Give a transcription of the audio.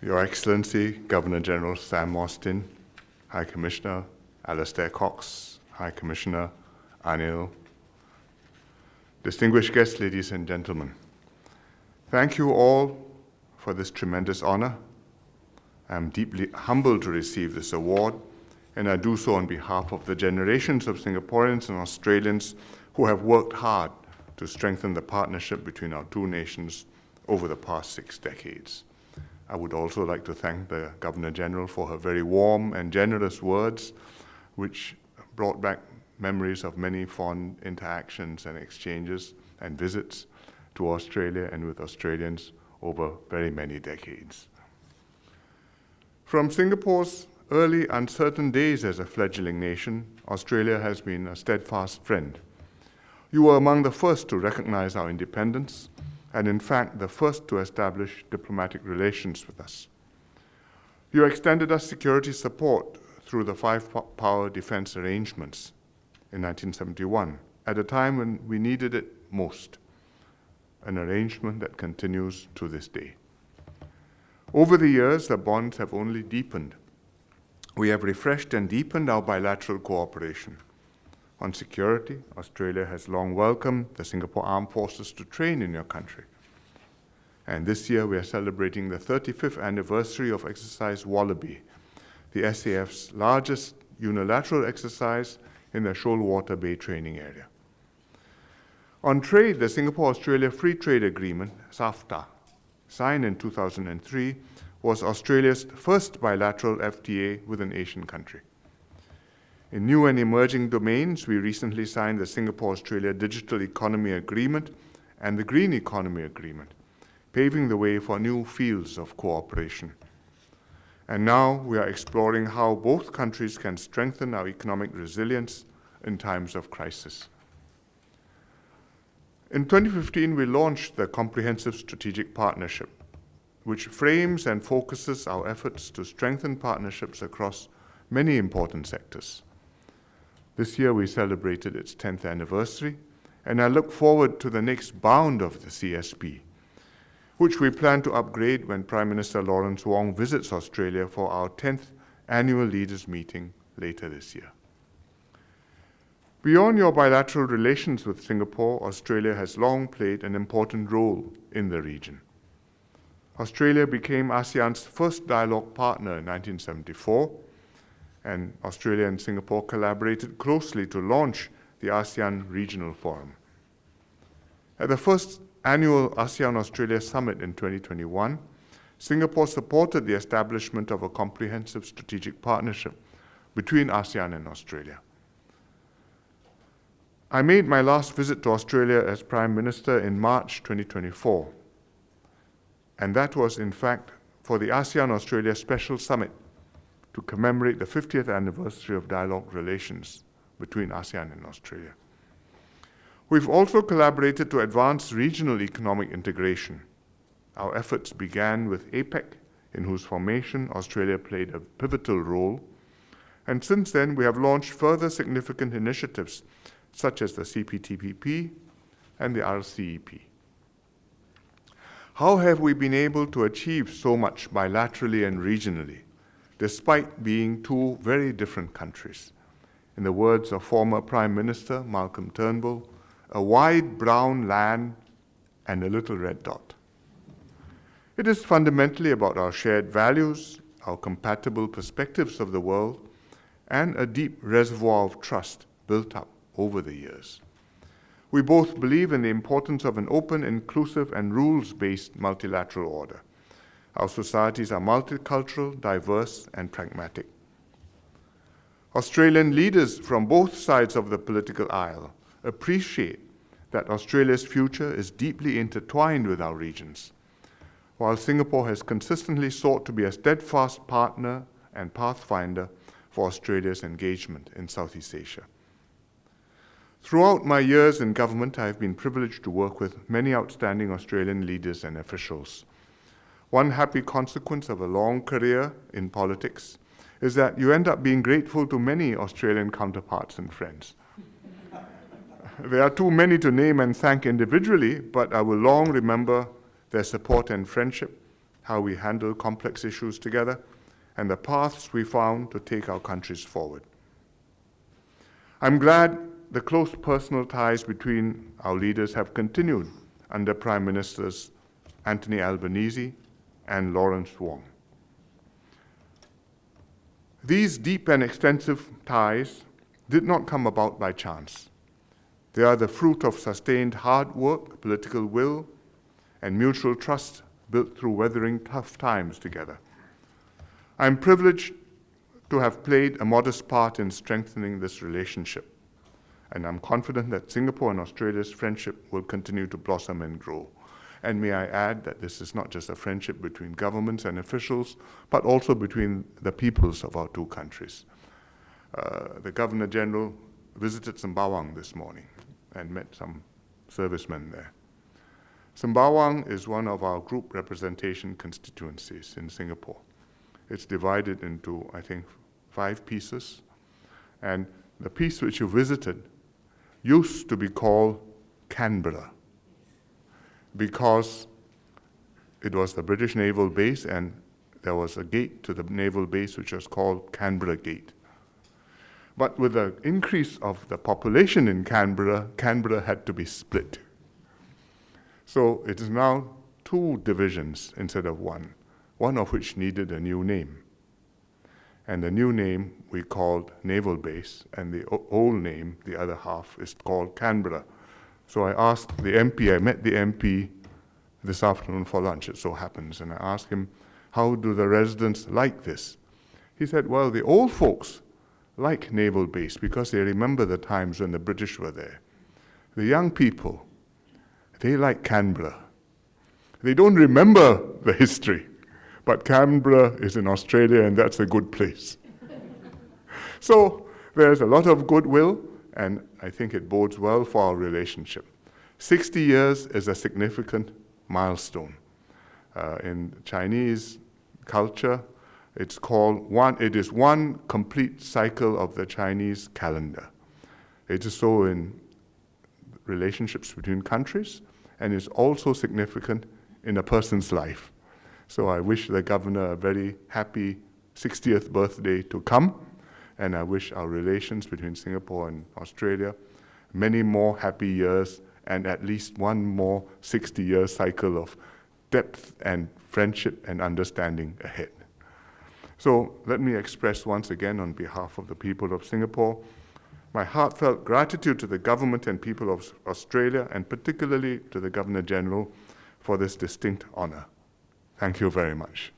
Your Excellency, Governor-General Sam Mostyn, High Commissioner Alastair Cox, High Commissioner Anil, distinguished guests, ladies and gentlemen, thank you all for this tremendous honor. I'm deeply humbled to receive this award, and I do so on behalf of the generations of Singaporeans and Australians who have worked hard to strengthen the partnership between our two nations over the past 6 decades. I would also like to thank the Governor-General for her very warm and generous words, which brought back memories of many fond interactions and exchanges and visits to Australia and with Australians over very many decades. From Singapore's early uncertain days as a fledgling nation, Australia has been a steadfast friend. You were among the first to recognize our independence, and in fact, the first to establish diplomatic relations with us. You extended us security support through the five-power defense arrangements in 1971, at a time when we needed it most, an arrangement that continues to this day. Over the years, the bonds have only deepened. We have refreshed and deepened our bilateral cooperation. On security, Australia has long welcomed the Singapore Armed Forces to train in your country. And this year we are celebrating the 35th anniversary of Exercise Wallaby, the SAF's largest unilateral exercise in the Shoalwater Bay training area. On trade, the Singapore-Australia Free Trade Agreement, SAFTA, signed in 2003, was Australia's first bilateral FTA with an Asian country. In new and emerging domains, we recently signed the Singapore-Australia Digital Economy Agreement and the Green Economy Agreement, paving the way for new fields of cooperation. And now we are exploring how both countries can strengthen our economic resilience in times of crisis. In 2015, we launched the Comprehensive Strategic Partnership, which frames and focuses our efforts to strengthen partnerships across many important sectors. This year, we celebrated its 10th anniversary, and I look forward to the next bound of the CSP, which we plan to upgrade when Prime Minister Lawrence Wong visits Australia for our 10th annual leaders meeting later this year. Beyond your bilateral relations with Singapore, Australia has long played an important role in the region. Australia became ASEAN's first dialogue partner in 1974, and Australia and Singapore collaborated closely to launch the ASEAN Regional Forum. At the first annual ASEAN-Australia Summit in 2021, Singapore supported the establishment of a comprehensive strategic partnership between ASEAN and Australia. I made my last visit to Australia as Prime Minister in March 2024, and that was, in fact, for the ASEAN-Australia Special Summit to commemorate the 50th anniversary of dialogue relations between ASEAN and Australia. We've also collaborated to advance regional economic integration. Our efforts began with APEC, in whose formation Australia played a pivotal role, and since then we have launched further significant initiatives such as the CPTPP and the RCEP. How have we been able to achieve so much bilaterally and regionally, despite being two very different countries? In the words of former Prime Minister Malcolm Turnbull, a wide brown land and a little red dot. It is fundamentally about our shared values, our compatible perspectives of the world, and a deep reservoir of trust built up over the years. We both believe in the importance of an open, inclusive, and rules-based multilateral order. Our societies are multicultural, diverse, and pragmatic. Australian leaders from both sides of the political aisle appreciate that Australia's future is deeply intertwined with our regions, while Singapore has consistently sought to be a steadfast partner and pathfinder for Australia's engagement in Southeast Asia. Throughout my years in government, I have been privileged to work with many outstanding Australian leaders and officials. One happy consequence of a long career in politics is that you end up being grateful to many Australian counterparts and friends. There are too many to name and thank individually, but I will long remember their support and friendship how we handle complex issues together, and the paths we found to take our countries forward. I'm glad the close personal ties between our leaders have continued under Prime Ministers Anthony Albanese and Lawrence Wong. These deep and extensive ties did not come about by chance. They are the fruit of sustained hard work, political will, and mutual trust built through weathering tough times together. I'm privileged to have played a modest part in strengthening this relationship, and I'm confident that Singapore and Australia's friendship will continue to blossom and grow. And may I add that this is not just a friendship between governments and officials, but also between the peoples of our two countries. The Governor General visited Sembawang this morning and met some servicemen there. Sembawang is one of our group representation constituencies in Singapore. It's divided into, I think, 5 pieces. And the piece which you visited used to be called Canberra, because it was the British naval base and there was a gate to the naval base which was called Canberra Gate. But with the increase of the population in Canberra, Canberra had to be split. So it is now 2 divisions instead of one of which needed a new name. And the new name we called Naval Base, and the old name, the other half, is called Canberra. So I asked the MP, I met the MP this afternoon for lunch, it so happens, and I asked him, how do the residents like this? He said, well, the old folks like Naval Base because they remember the times when the British were there. The young people, they like Canberra. They don't remember the history, but Canberra is in Australia and that's a good place. So there's a lot of goodwill, and I think it bodes well for our relationship. 60 years is a significant milestone. In Chinese culture, it is one complete cycle of the Chinese calendar. It is so in relationships between countries, and is also significant in a person's life. So I wish the governor a very happy 60th birthday to come, and I wish our relations between Singapore and Australia many more happy years and at least one more 60-year cycle of depth and friendship and understanding ahead. So let me express once again on behalf of the people of Singapore my heartfelt gratitude to the government and people of Australia, and particularly to the Governor General, for this distinct honor. Thank you very much.